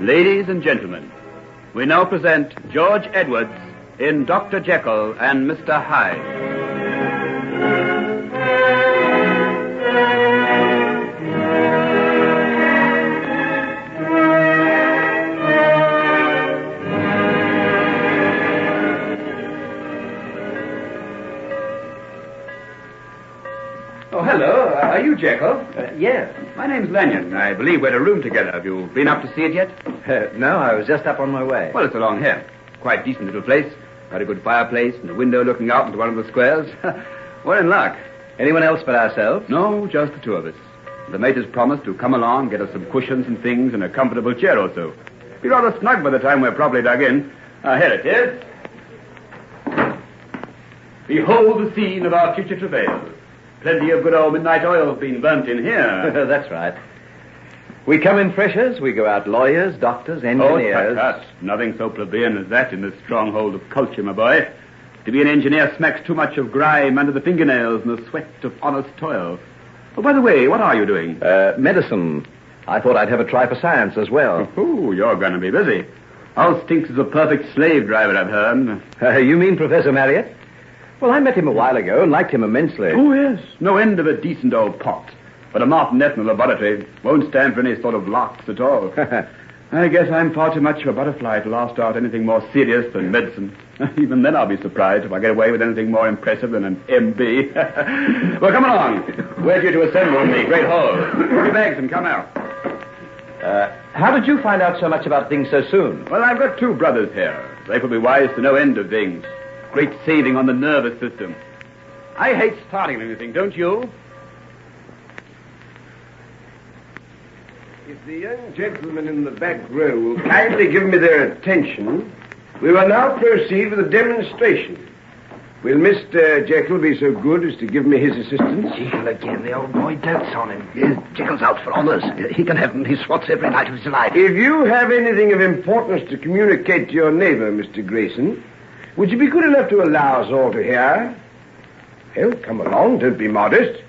Ladies and gentlemen, we now present George Edwards in Dr. Jekyll and Mr. Hyde. Oh, hello. Are you Jekyll? Yes. My name's Lanyon. I believe we're in a room together. Have you been up to see it yet? No, I was just up on my way. Well, it's along here. Quite decent little place. Got a good fireplace and a window looking out into one of the squares. We're in luck. Anyone else but ourselves? No, just the two of us. The mate has promised to come along, get us some cushions and things and a comfortable chair or so. Be rather snug by the time we're properly dug in. Here it is. Behold the scene of our future travails. Plenty of good old midnight oil's been burnt in here. That's right. We come in freshers, we go out lawyers, doctors, engineers. Oh, tut. Nothing so plebeian as that in this stronghold of culture, my boy. To be an engineer smacks too much of grime under the fingernails and the sweat of honest toil. Oh, by the way, what are you doing? Medicine. I thought I'd have a try for science as well. Oh, you're going to be busy. Old Stinks is a perfect slave driver, I've heard. You mean Professor Marriott? Well, I met him a while ago and liked him immensely. Oh, yes. No end of a decent old pot. But a martinet in the laboratory won't stand for any sort of larks at all. I guess I'm far too much of a butterfly to last out anything more serious than medicine. Even then I'll be surprised if I get away with anything more impressive than an M.B. Well, come along. Where's you to assemble in the great hall? Put your bags and come out. How did you find out so much about things so soon? Well, I've got two brothers here. They will be wise to no end of things. Great saving on the nervous system. I hate starting anything, don't you? If the young gentlemen in the back row will kindly give me their attention, we will now proceed with a demonstration. Will Mr. Jekyll be so good as to give me his assistance? Jekyll again. The old boy dotes on him. Jekyll's out for honours. He can have his swots every night of his life. If you have anything of importance to communicate to your neighbour, Mr. Grayson, would you be good enough to allow us all to hear? Well, come along, don't be modest.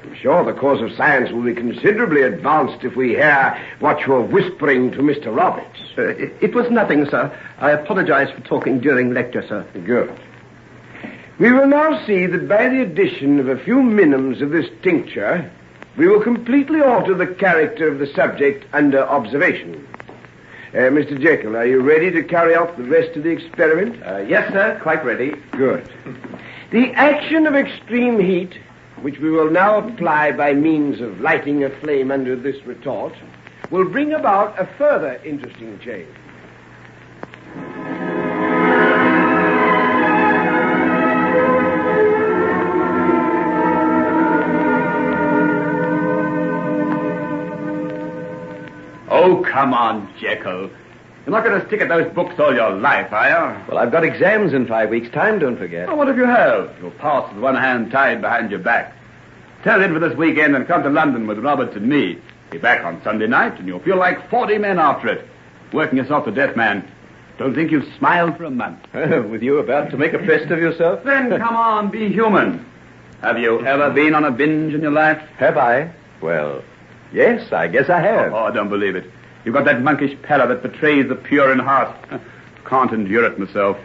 I'm sure the cause of science will be considerably advanced if we hear what you're whispering to Mr. Roberts. It was nothing, sir. I apologize for talking during lecture, sir. Good. We will now see that by the addition of a few minims of this tincture, we will completely alter the character of the subject under observation. Mr. Jekyll, are you ready to carry out the rest of the experiment? Yes, sir. Quite ready. Good. The action of extreme heat, which we will now apply by means of lighting a flame under this retort, will bring about a further interesting change. Oh, come on, Jekyll. You're not going to stick at those books all your life, are you? Well, I've got exams in 5 weeks' time, don't forget. Well, what if you have? You'll pass with one hand tied behind your back. Tell in for this weekend and come to London with Roberts and me. Be back on Sunday night and you'll feel like 40 men after it. Working yourself to death, man. Don't think you've smiled for a month. With you about to make a fest of yourself? Then come on, be human. Have you ever been on a binge in your life? Have I? Well, yes, I guess I have. Oh, I don't believe it. You've got that monkish pallor that betrays the pure in heart. Can't endure it myself.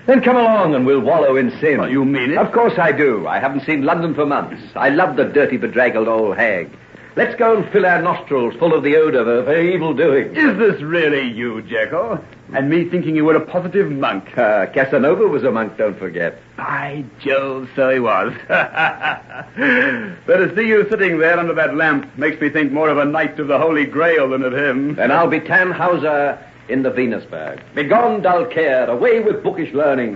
Then come along and we'll wallow in sin. Oh, you mean it? Of course I do. I haven't seen London for months. I love the dirty, bedraggled old hag. Let's go and fill our nostrils full of the odour of her evil doing. Is this really you, Jekyll? And me thinking you were a positive monk? Casanova was a monk, don't forget. By Jove, so he was. But to see you sitting there under that lamp makes me think more of a knight of the Holy Grail than of him. Then I'll be Tannhauser in the Venusberg. Begone, dull care, away with bookish learning.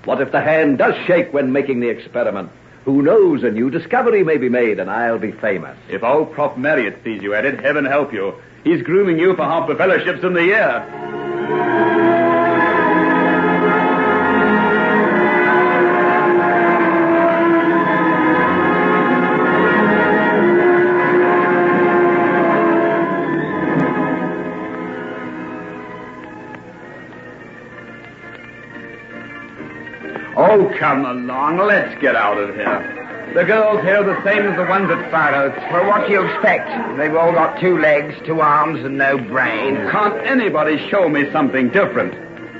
What if the hand does shake when making the experiment? Who knows, a new discovery may be made, and I'll be famous. If old Prof. Marriott sees you at it, heaven help you. He's grooming you for half the fellowships in the year. Oh, come along. Let's get out of here. The girls here are the same as the ones at Farrow's. Well, what do you expect? They've all got 2 legs, 2 arms, and no brain. Can't anybody show me something different?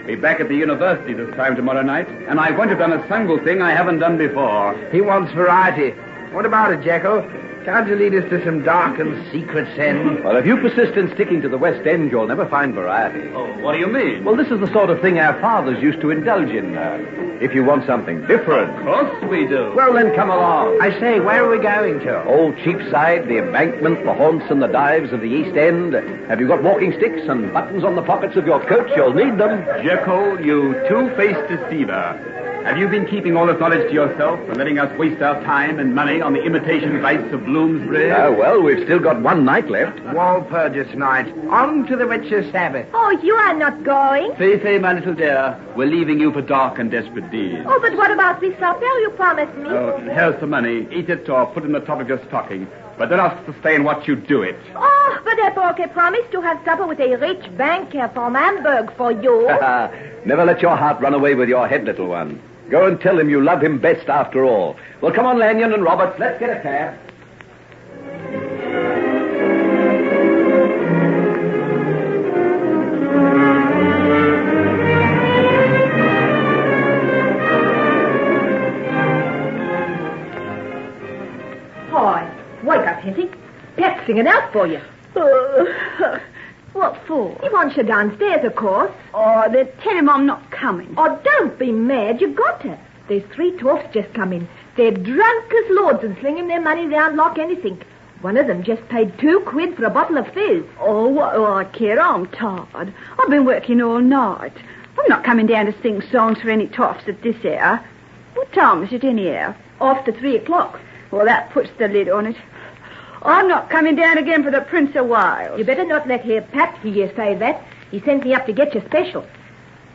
Be back at the university this time tomorrow night, and I want to have done a single thing I haven't done before. He wants variety. What about it, Jekyll? Can't you lead us to some dark and secret sin? Well, if you persist in sticking to the West End, you'll never find variety. Oh, what do you mean? Well, this is the sort of thing our fathers used to indulge in. If you want something different. Of course we do. Well, then come along. I say, where are we going to? Old Cheapside, the Embankment, the haunts and the dives of the East End. Have you got walking sticks and buttons on the pockets of your coat? You'll need them. Jekyll, you two-faced deceiver. Have you been keeping all this knowledge to yourself and letting us waste our time and money on the imitation vice of Bloomsbury? Well, we've still got one night left. Walpurgis night. On to the Witcher's Sabbath. Oh, you are not going? Fee, my little dear, we're leaving you for dark and desperate deeds. Oh, but what about this supper you promised me? Oh, here's the money. Eat it or put it in the top of your stocking. But don't ask to stay and watch you do it. Oh, but Ep06 promised to have supper with a rich banker from Hamburg for you. Never let your heart run away with your head, little one. Go and tell him you love him best after all. Well, come on, Lanyon and Roberts, let's get a cab. Hi, wake up, Hattie. Pat's singing out for you. What for? He wants you downstairs, of course. Oh, then tell him I'm not coming. Oh, don't be mad. You got to. There's 3 dwarfs just come in. They're drunk as lords and slinging their money round like anything. One of them just paid 2 quid for a bottle of fizz. Oh, what do I care? I'm tired. I've been working all night. I'm not coming down to sing songs for any toffs at this hour. What time is it anyhow? After 3 o'clock. Well, that puts the lid on it. I'm not coming down again for the Prince of Wales. You better not let Herr Pat hear you say that. He sent me up to get you special.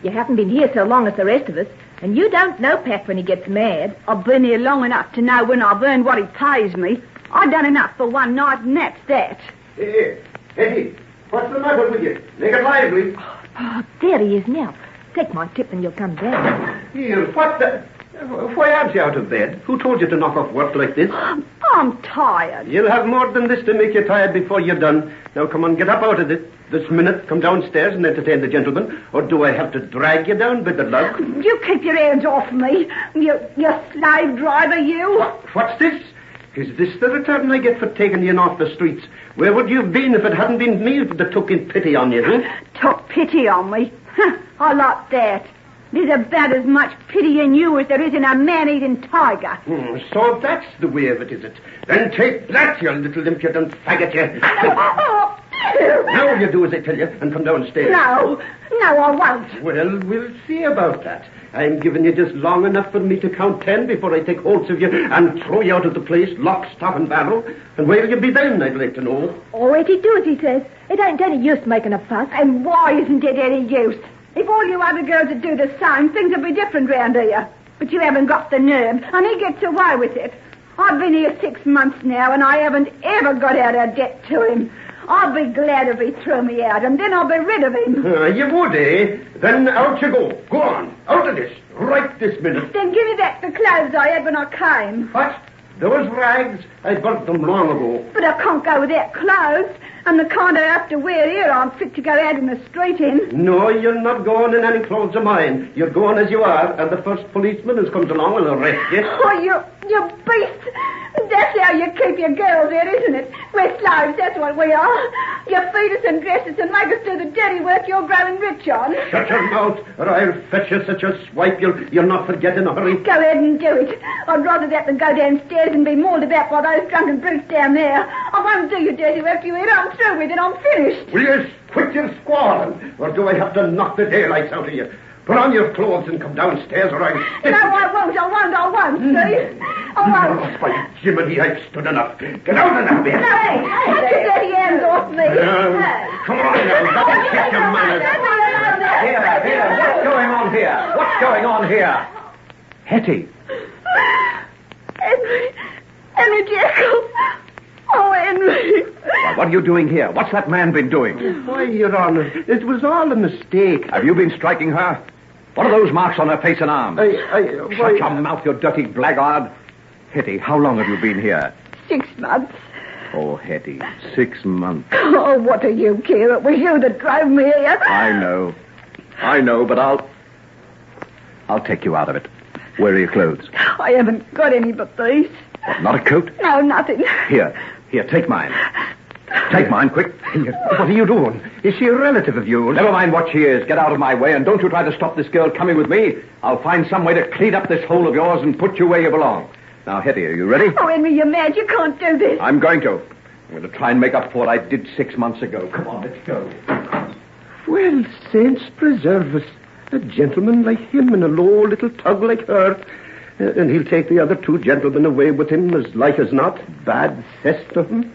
You haven't been here so long as the rest of us, and you don't know Pat when he gets mad. I've been here long enough to know when I've earned what he pays me. I've done enough for one night, and that's that. Hey, Eddie, what's the matter with you? Make it lively. Oh, there he is now. Take my tip and you'll come down. Here, what the... Why aren't you out of bed? Who told you to knock off work like this? I'm tired. You'll have more than this to make you tired before you're done. Now, come on, get up out of it. This minute, come downstairs and entertain the gentleman. Or do I have to drag you down by the lug? You keep your hands off me. You slave driver, you. What's this? Is this the return I get for taking you off the streets? Where would you have been if it hadn't been me that took in pity on you, huh? Took pity on me? I like that. There's about as much pity in you as there is in a man-eating tiger. So that's the way of it, is it? Then take that, you little impudent faggot, you. Now you do as I tell you and come downstairs. No, I won't. Well, we'll see about that. I'm giving you just long enough for me to count 10 before I take hold of you and throw you out of the place, lock, stock, and barrel. And where'll you be then, I'd like to know? Oh, Eddie, do as he says. It ain't any use making a fuss. And why isn't it any use? If all you other girls would do the same, things would be different round here. But you haven't got the nerve, and he gets away with it. I've been here 6 months now, and I haven't ever got out of debt to him. I'll be glad if he threw me out, and then I'll be rid of him. You would, eh? Then out you go. Go on. Out of this. Right this minute. Then give me back the clothes I had when I came. What? Those rags? I burnt them long ago. But I can't go without clothes. And the kind I have to wear here aren't fit to go out in the street in. No, you're not going in any clothes of mine. You're going as you are, and the first policeman who comes along will arrest you. Oh, you beast. That's how you keep your girls here, isn't it? We're slaves, that's what we are. You feed us and dress us and make us do the dirty work you're growing rich on. Shut your mouth, or I'll fetch you such a swipe you'll not forget in a hurry. Go ahead and do it. I'd rather that than go downstairs and be mauled about by those drunken brutes down there. I won't do your dirty work, you hear? I'm through with it. I'm finished. Will you quit your squalling, or do I have to knock the daylights out of you? Put on your clothes and come downstairs, or I'll... No, I won't, see? I won't. Oh, by Jiminy, I've stood enough. Get out of that bed. No, take your dirty hands off me. Come on now, double check your manners. Here, what's going on here? What's going on here? Hattie. Henry Jekyll. Oh, Henry. Well, what are you doing here? What's that man been doing? Why, Your Honor, it was all a mistake. Have you been striking her? What are those marks on her face and arms? Shut your mouth, you dirty blackguard. Hetty, how long have you been here? 6 months. Oh, Hetty, 6 months. Oh, what do you care? It was you that drove me here. I know, but I'll take you out of it. Where are your clothes? I haven't got any but these. What, not a coat? No, nothing. Here, take mine. Take mine, quick. What are you doing? Is she a relative of yours? Never mind what she is. Get out of my way, and don't you try to stop this girl coming with me. I'll find some way to clean up this hole of yours and put you where you belong. Now, Hetty, are you ready? Oh, Henry, you're mad. You can't do this. I'm going to. I'm going to try and make up for what I did 6 months ago. Come on, let's go. Well, saints preserve us. A gentleman like him and a low little tug like her. And he'll take the other 2 gentlemen away with him as like as not. Bad cess to him.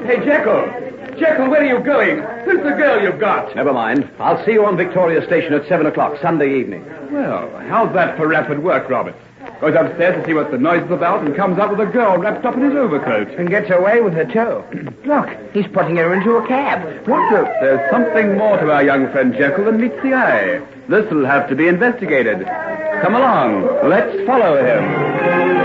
Hey, Jekyll, where are you going? Who's the girl you've got? Never mind. I'll see you on Victoria Station at 7 o'clock, Sunday evening. Well, how's that for rapid work, Robert? Goes upstairs to see what the noise is about and comes up with a girl wrapped up in his overcoat. And gets away with her, too. Look, he's putting her into a cab. What the? There's something more to our young friend Jekyll than meets the eye. This'll have to be investigated. Come along. Let's follow him.